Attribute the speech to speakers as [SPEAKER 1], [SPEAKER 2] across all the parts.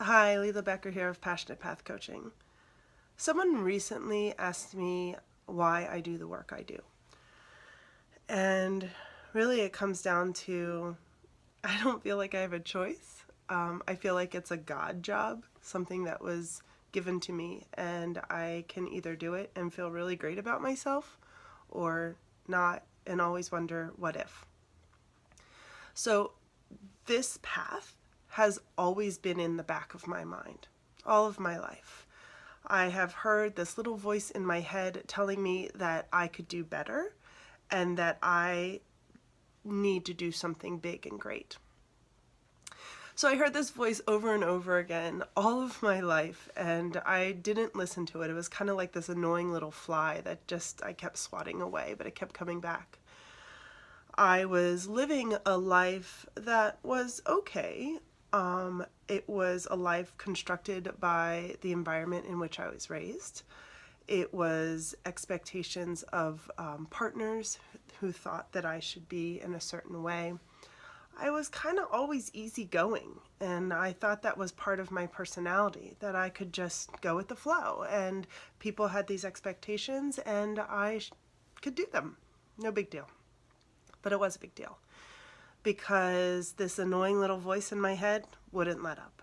[SPEAKER 1] Hi, LeLa Becker here of Passionate Path Coaching. Someone recently asked me why I do the work I do. And really it comes down to I don't feel like I have a choice. I feel like it's a God job, something that was given to me, and I can either do it and feel really great about myself or not and always wonder what if. So this path has always been in the back of my mind all of my life. I have heard this little voice in my head telling me that I could do better and that I need to do something big and great. So I heard this voice over and over again all of my life, and I didn't listen to it. It was kind of like this annoying little fly that I kept swatting away, but it kept coming back. I was living a life that was okay. It was a life constructed by the environment in which I was raised. It was expectations of partners who thought that I should be in a certain way. I was kind of always easygoing, and I thought that was part of my personality, that I could just go with the flow, and people had these expectations, and I could do them. No big deal. But it was a big deal, because this annoying little voice in my head wouldn't let up.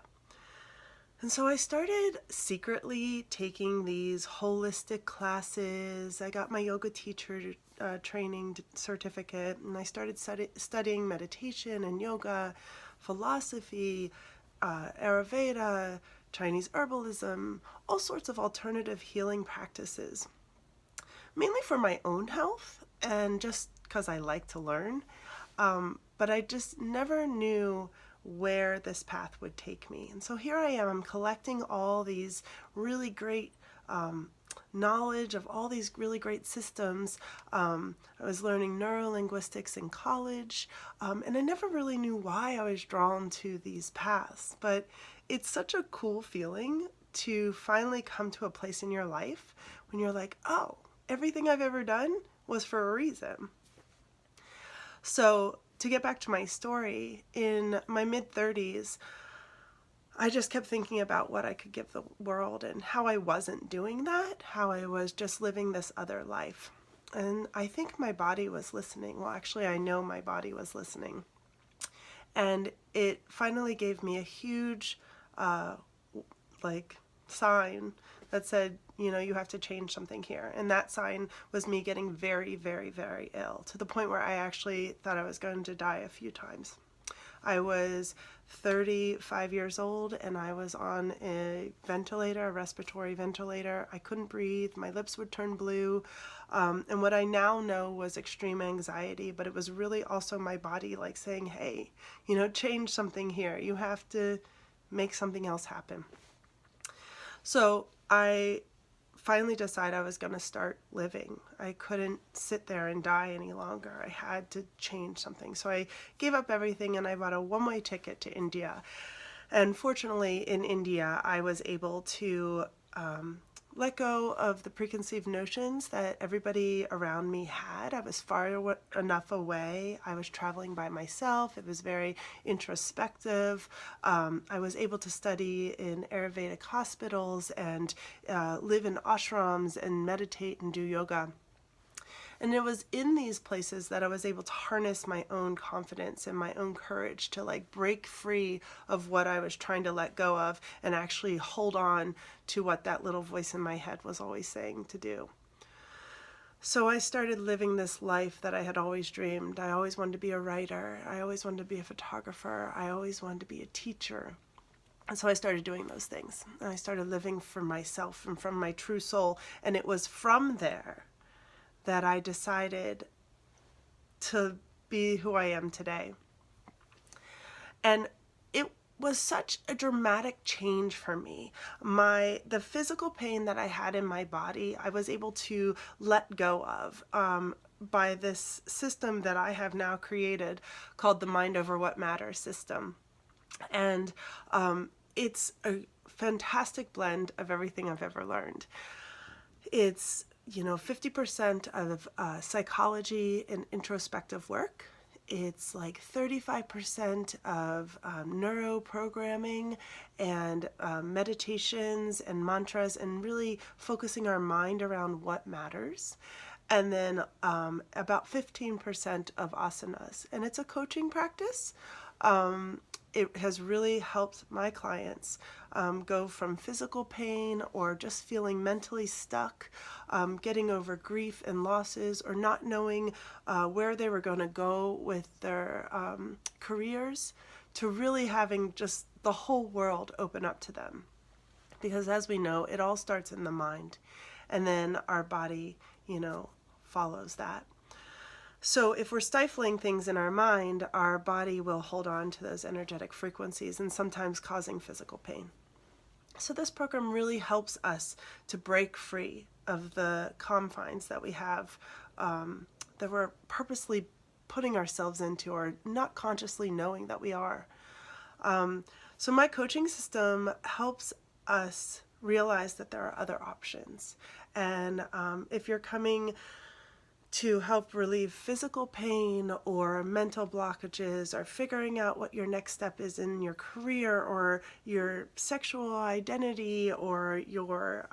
[SPEAKER 1] And so I started secretly taking these holistic classes. I got my yoga teacher training certificate, and I started studying meditation and yoga, philosophy, Ayurveda, Chinese herbalism, all sorts of alternative healing practices, mainly for my own health and just because I like to learn. But I just never knew where this path would take me. And so here I am, I'm collecting all these really great knowledge of all these really great systems. I was learning neurolinguistics in college, and I never really knew why I was drawn to these paths. But it's such a cool feeling to finally come to a place in your life when you're like, oh, everything I've ever done was for a reason. So to get back to my story, in my mid-30s, I just kept thinking about what I could give the world and how I wasn't doing that, how I was just living this other life. And I think my body was listening. Well, actually, I know my body was listening. And it finally gave me a huge, sign that said, you have to change something here. And that sign was me getting very, very, very ill, to the point where I actually thought I was going to die a few times. I was 35 years old and I was on a ventilator, a respiratory ventilator. I couldn't breathe. My lips would turn blue. And what I now know was extreme anxiety, but it was really also my body saying, hey, change something here. You have to make something else happen. So I finally decided I was going to start living. I couldn't sit there and die any longer. I had to change something. So I gave up everything and I bought a one-way ticket to India. And fortunately in India, I was able to let go of the preconceived notions that everybody around me had. I was far enough away. I was traveling by myself. It was very introspective. I was able to study in Ayurvedic hospitals and live in ashrams and meditate and do yoga. And it was in these places that I was able to harness my own confidence and my own courage to break free of what I was trying to let go of and actually hold on to what that little voice in my head was always saying to do. So I started living this life that I had always dreamed. I always wanted to be a writer. I always wanted to be a photographer. I always wanted to be a teacher. And so I started doing those things. And I started living for myself and from my true soul. And it was from there that I decided to be who I am today. And it was such a dramatic change for me. The physical pain that I had in my body, I was able to let go of by this system that I have now created called the Mind Over What Matters system. And it's a fantastic blend of everything I've ever learned. It's 50% of psychology and introspective work. It's like 35% of neuroprogramming and meditations and mantras and really focusing our mind around what matters. And then about 15% of asanas. And it's a coaching practice. It has really helped my clients go from physical pain or just feeling mentally stuck, getting over grief and losses, or not knowing where they were going to go with their careers, to really having just the whole world open up to them. Because as we know, it all starts in the mind, and then our body, follows that. So if we're stifling things in our mind, our body will hold on to those energetic frequencies and sometimes causing physical pain. So this program really helps us to break free of the confines that we have, that we're purposely putting ourselves into or not consciously knowing that we are. So my coaching system helps us realize that there are other options. And if you're coming to help relieve physical pain or mental blockages, or figuring out what your next step is in your career or your sexual identity, or your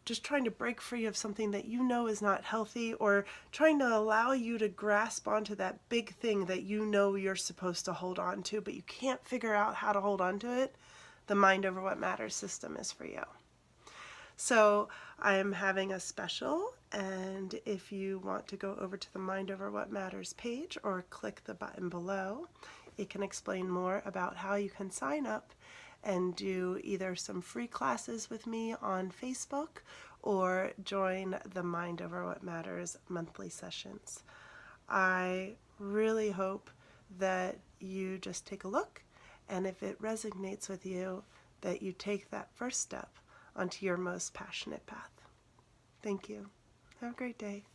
[SPEAKER 1] just trying to break free of something that is not healthy, or trying to allow you to grasp onto that big thing that you're supposed to hold on to, but you can't figure out how to hold on to it, the Mind Over What Matters system is for you. So I am having a special, and if you want to go over to the Mind Over What Matters page or click the button below, it can explain more about how you can sign up and do either some free classes with me on Facebook or join the Mind Over What Matters monthly sessions. I really hope that you just take a look, and if it resonates with you, that you take that first step onto your most passionate path. Thank you. Have a great day.